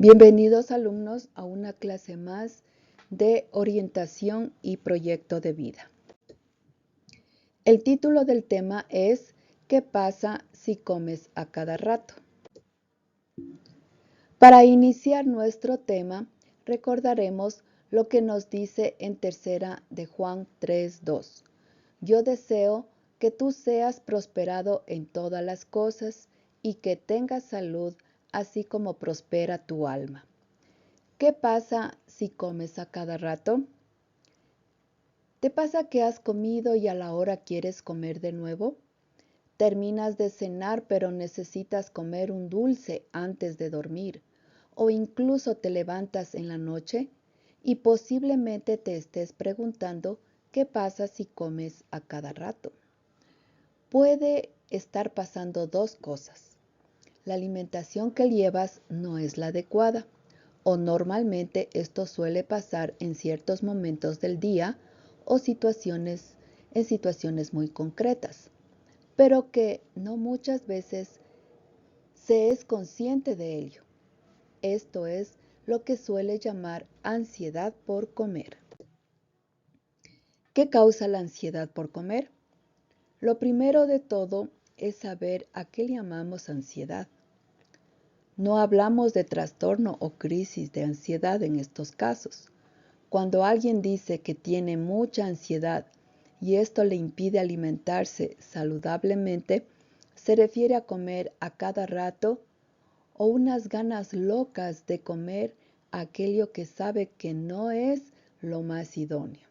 Bienvenidos alumnos a una clase más de orientación y proyecto de vida. El título del tema es ¿qué pasa si comes a cada rato? Para iniciar nuestro tema, recordaremos lo que nos dice en tercera de Juan 3:2. Yo deseo que tú seas prosperado en todas las cosas y que tengas salud, así como prospera tu alma. ¿Qué pasa si comes a cada rato? ¿Te pasa que has comido y a la hora quieres comer de nuevo? Terminas de cenar pero necesitas comer un dulce antes de dormir, o incluso te levantas en la noche y posiblemente te estés preguntando qué pasa si comes a cada rato. Puede estar pasando dos cosas. La alimentación que llevas no es la adecuada, o normalmente esto suele pasar en ciertos momentos del día o en situaciones muy concretas, pero que no muchas veces se es consciente de ello. Esto es lo que suele llamar ansiedad por comer. ¿Qué causa la ansiedad por comer? Lo primero de todo es saber a qué le llamamos ansiedad. No hablamos de trastorno o crisis de ansiedad en estos casos. Cuando alguien dice que tiene mucha ansiedad y esto le impide alimentarse saludablemente, se refiere a comer a cada rato o unas ganas locas de comer aquello que sabe que no es lo más idóneo.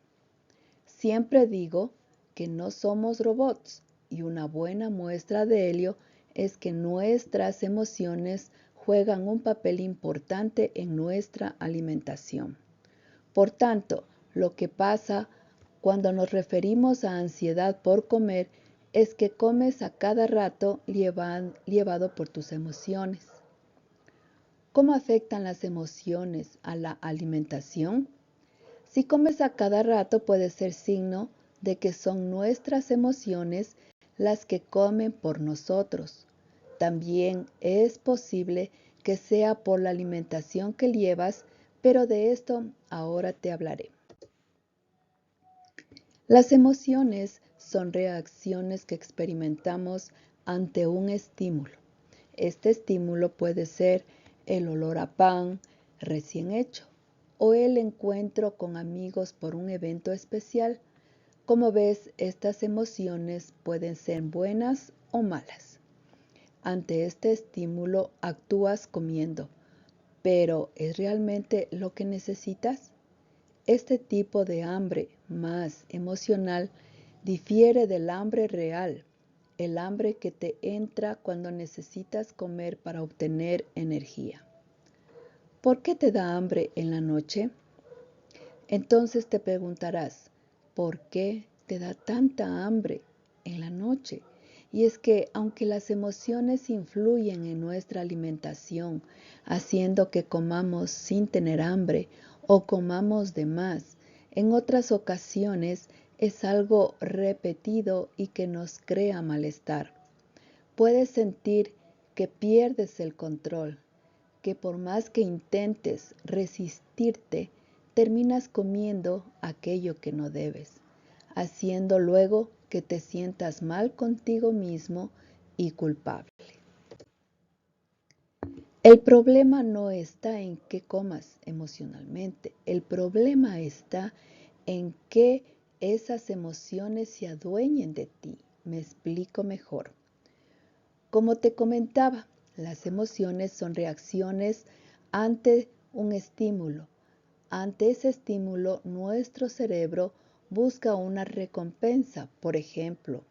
Siempre digo que no somos robots y una buena muestra de ello es que nuestras emociones juegan un papel importante en nuestra alimentación. Por tanto, lo que pasa cuando nos referimos a ansiedad por comer es que comes a cada rato llevado por tus emociones. ¿Cómo afectan las emociones a la alimentación? Si comes a cada rato puede ser signo de que son nuestras emociones las que comen por nosotros. También es posible que sea por la alimentación que llevas, pero de esto ahora te hablaré. Las emociones son reacciones que experimentamos ante un estímulo. Este estímulo puede ser el olor a pan recién hecho o el encuentro con amigos por un evento especial. Como ves, estas emociones pueden ser buenas o malas. Ante este estímulo actúas comiendo, pero ¿es realmente lo que necesitas? Este tipo de hambre más emocional difiere del hambre real, el hambre que te entra cuando necesitas comer para obtener energía. ¿Por qué te da hambre en la noche? Entonces te preguntarás, ¿por qué te da tanta hambre en la noche? Y es que aunque las emociones influyen en nuestra alimentación, haciendo que comamos sin tener hambre o comamos de más, en otras ocasiones es algo repetido y que nos crea malestar. Puedes sentir que pierdes el control, que por más que intentes resistirte, terminas comiendo aquello que no debes, haciendo luego que te sientas mal contigo mismo y culpable. El problema no está en qué comas emocionalmente, el problema está en que esas emociones se adueñen de ti. Me explico mejor. Como te comentaba, las emociones son reacciones ante un estímulo. Ante ese estímulo, nuestro cerebro busca una recompensa. Por ejemplo,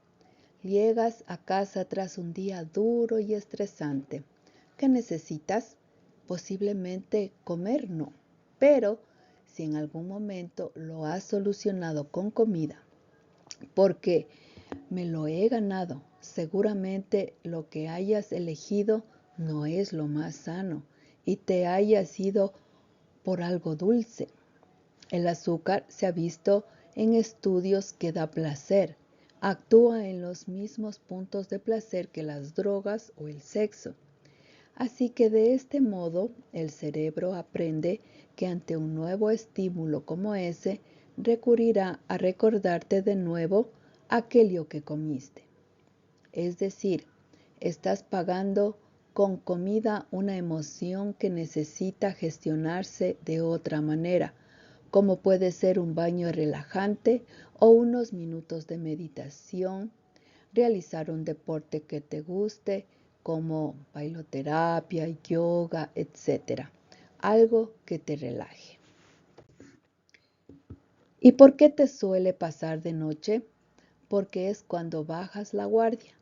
llegas a casa tras un día duro y estresante. ¿Qué necesitas? Posiblemente comer, no. Pero si en algún momento lo has solucionado con comida, porque me lo he ganado, seguramente lo que hayas elegido no es lo más sano y te hayas ido por algo dulce. El azúcar se ha visto en estudios que da placer. Actúa en los mismos puntos de placer que las drogas o el sexo. Así que de este modo el cerebro aprende que ante un nuevo estímulo como ese, recurrirá a recordarte de nuevo aquello que comiste. Es decir, estás pagando con comida una emoción que necesita gestionarse de otra manera, como puede ser un baño relajante o unos minutos de meditación, realizar un deporte que te guste, como bailoterapia, yoga, etc. Algo que te relaje. ¿Y por qué te suele pasar de noche? Porque es cuando bajas la guardia.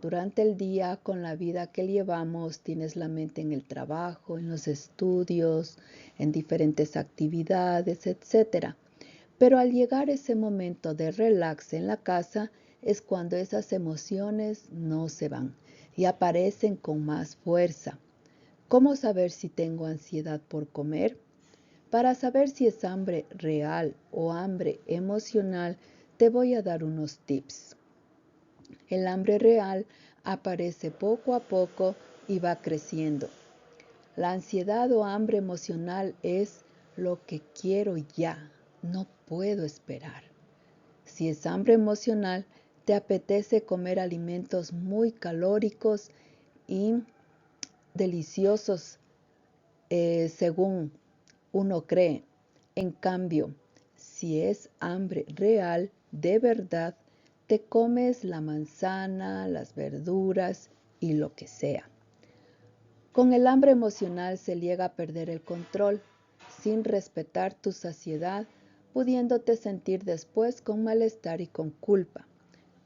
Durante el día, con la vida que llevamos, tienes la mente en el trabajo, en los estudios, en diferentes actividades, etc. Pero al llegar ese momento de relax en la casa, es cuando esas emociones no se van y aparecen con más fuerza. ¿Cómo saber si tengo ansiedad por comer? Para saber si es hambre real o hambre emocional, te voy a dar unos tips. El hambre real aparece poco a poco y va creciendo. La ansiedad o hambre emocional es lo que quiero ya, no puedo esperar. Si es hambre emocional, te apetece comer alimentos muy calóricos y deliciosos, según uno cree. En cambio, si es hambre real, de verdad, te comes la manzana, las verduras y lo que sea. Con el hambre emocional se llega a perder el control, sin respetar tu saciedad, pudiéndote sentir después con malestar y con culpa.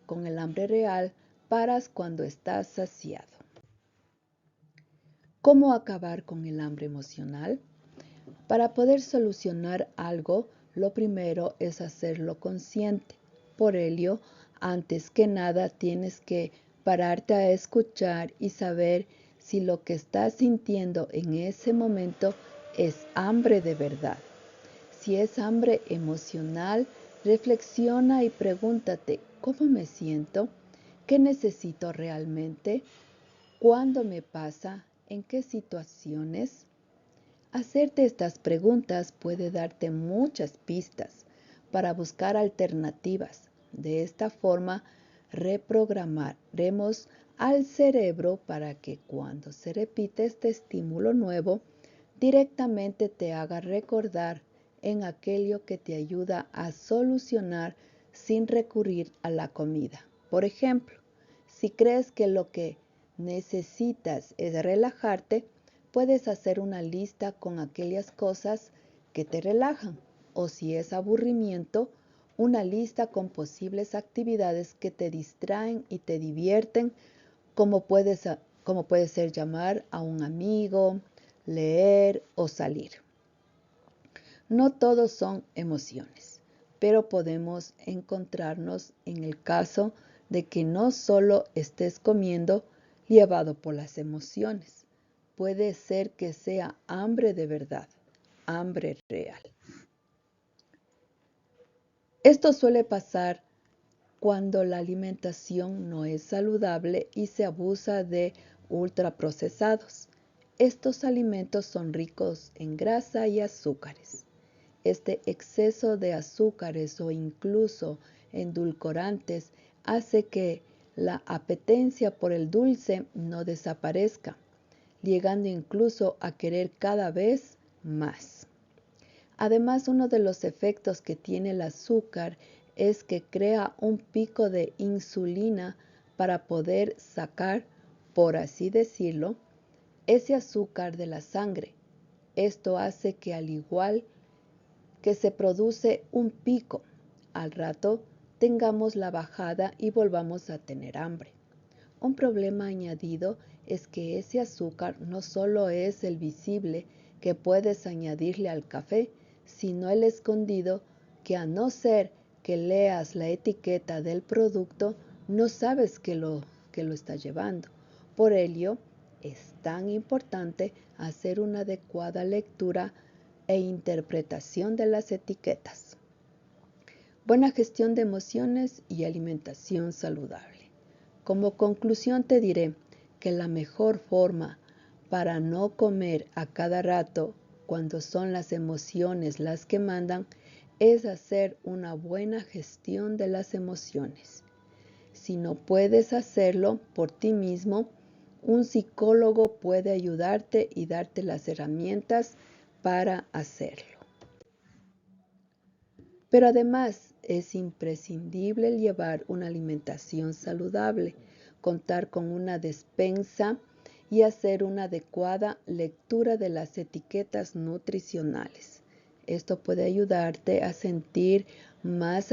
Con el hambre real, paras cuando estás saciado. ¿Cómo acabar con el hambre emocional? Para poder solucionar algo, lo primero es hacerlo consciente. Por ello, antes que nada tienes que pararte a escuchar y saber si lo que estás sintiendo en ese momento es hambre de verdad. Si es hambre emocional, reflexiona y pregúntate, ¿cómo me siento? ¿Qué necesito realmente? ¿Cuándo me pasa? ¿En qué situaciones? Hacerte estas preguntas puede darte muchas pistas para buscar alternativas. De esta forma, reprogramaremos al cerebro para que cuando se repite este estímulo nuevo, directamente te haga recordar en aquello que te ayuda a solucionar sin recurrir a la comida. Por ejemplo, si crees que lo que necesitas es relajarte, puedes hacer una lista con aquellas cosas que te relajan, o si es aburrimiento, una lista con posibles actividades que te distraen y te divierten, como puede ser llamar a un amigo, leer o salir. No todos son emociones, pero podemos encontrarnos en el caso de que no solo estés comiendo llevado por las emociones. Puede ser que sea hambre de verdad, hambre real. Esto suele pasar cuando la alimentación no es saludable y se abusa de ultraprocesados. Estos alimentos son ricos en grasa y azúcares. Este exceso de azúcares o incluso endulcorantes hace que la apetencia por el dulce no desaparezca, llegando incluso a querer cada vez más. Además, uno de los efectos que tiene el azúcar es que crea un pico de insulina para poder sacar, por así decirlo, ese azúcar de la sangre. Esto hace que al igual que se produce un pico, al rato tengamos la bajada y volvamos a tener hambre. Un problema añadido es que ese azúcar no solo es el visible que puedes añadirle al café, sino el escondido que a no ser que leas la etiqueta del producto, no sabes que lo está llevando. Por ello, es tan importante hacer una adecuada lectura e interpretación de las etiquetas. Buena gestión de emociones y alimentación saludable. Como conclusión te diré que la mejor forma para no comer a cada rato cuando son las emociones las que mandan es hacer una buena gestión de las emociones. Si no puedes hacerlo por ti mismo, un psicólogo puede ayudarte y darte las herramientas para hacerlo. Pero además es imprescindible llevar una alimentación saludable, contar con una despensa y hacer una adecuada lectura de las etiquetas nutricionales. Esto puede ayudarte a sentir más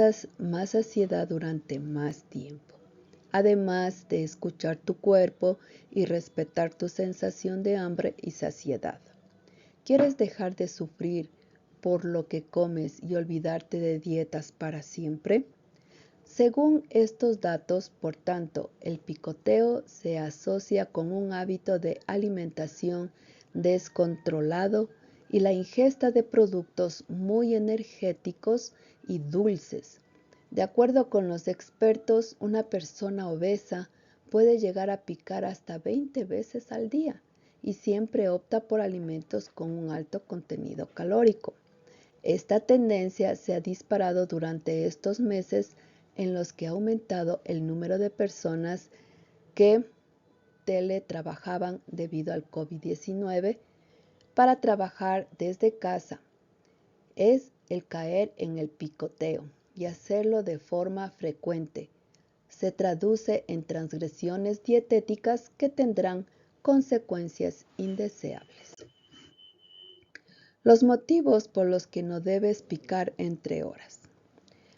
saciedad durante más tiempo. Además de escuchar tu cuerpo y respetar tu sensación de hambre y saciedad. ¿Quieres dejar de sufrir por lo que comes y olvidarte de dietas para siempre? Según estos datos, por tanto, el picoteo se asocia con un hábito de alimentación descontrolado y la ingesta de productos muy energéticos y dulces. De acuerdo con los expertos, una persona obesa puede llegar a picar hasta 20 veces al día y siempre opta por alimentos con un alto contenido calórico. Esta tendencia se ha disparado durante estos meses en los que ha aumentado el número de personas que teletrabajaban debido al COVID-19 para trabajar desde casa. Es el caer en el picoteo y hacerlo de forma frecuente. Se traduce en transgresiones dietéticas que tendrán consecuencias indeseables. Los motivos por los que no debes picar entre horas.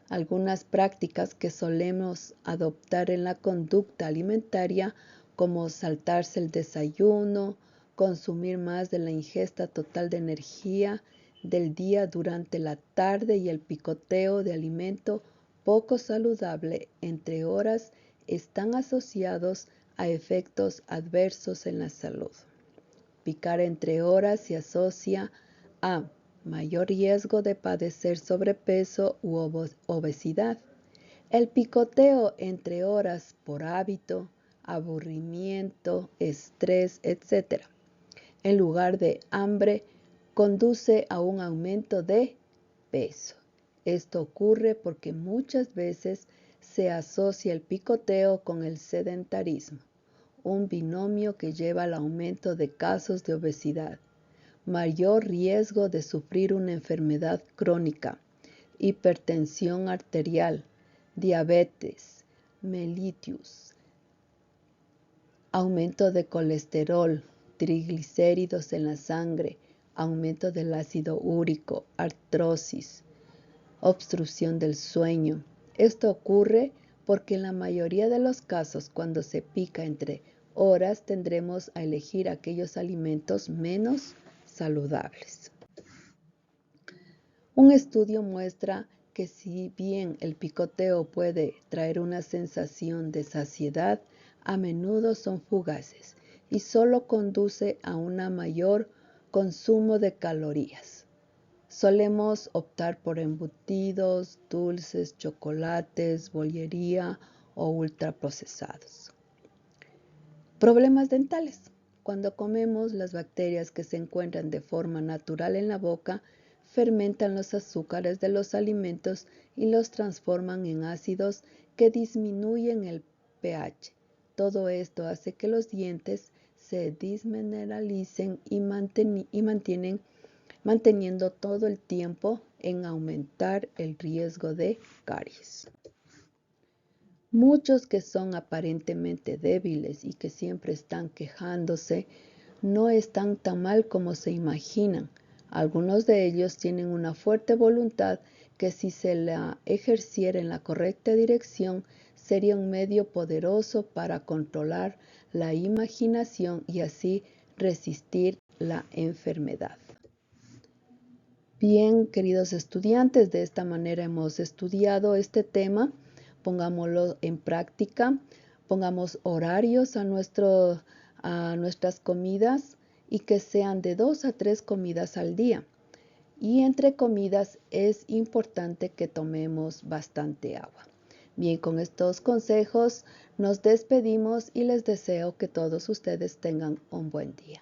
Algunas prácticas que solemos adoptar en la conducta alimentaria, como saltarse el desayuno, consumir más de la ingesta total de energía del día durante la tarde y el picoteo de alimento poco saludable entre horas, están asociados a efectos adversos en la salud. Picar entre horas se asocia a mayor riesgo de padecer sobrepeso u obesidad. El picoteo entre horas por hábito, aburrimiento, estrés, etc., en lugar de hambre, conduce a un aumento de peso. Esto ocurre porque muchas veces se asocia el picoteo con el sedentarismo, un binomio que lleva al aumento de casos de obesidad, mayor riesgo de sufrir una enfermedad crónica, hipertensión arterial, diabetes, mellitus, aumento de colesterol, triglicéridos en la sangre, aumento del ácido úrico, artrosis, obstrucción del sueño. Esto ocurre porque en la mayoría de los casos, cuando se pica entre horas, tendremos a elegir aquellos alimentos menos saludables. Un estudio muestra que si bien el picoteo puede traer una sensación de saciedad, a menudo son fugaces y solo conduce a un mayor consumo de calorías. Solemos optar por embutidos, dulces, chocolates, bollería o ultraprocesados. Problemas dentales. Cuando comemos, las bacterias que se encuentran de forma natural en la boca fermentan los azúcares de los alimentos y los transforman en ácidos que disminuyen el pH. Todo esto hace que los dientes se desmineralicen y manteniendo todo el tiempo en aumentar el riesgo de caries. Muchos que son aparentemente débiles y que siempre están quejándose, no están tan mal como se imaginan. Algunos de ellos tienen una fuerte voluntad que si se la ejerciera en la correcta dirección, sería un medio poderoso para controlar la imaginación y así resistir la enfermedad. Bien, queridos estudiantes, de esta manera hemos estudiado este tema. Pongámoslo en práctica, pongamos horarios a nuestras comidas y que sean de 2 a 3 comidas al día. Y entre comidas es importante que tomemos bastante agua. Bien, con estos consejos nos despedimos y les deseo que todos ustedes tengan un buen día.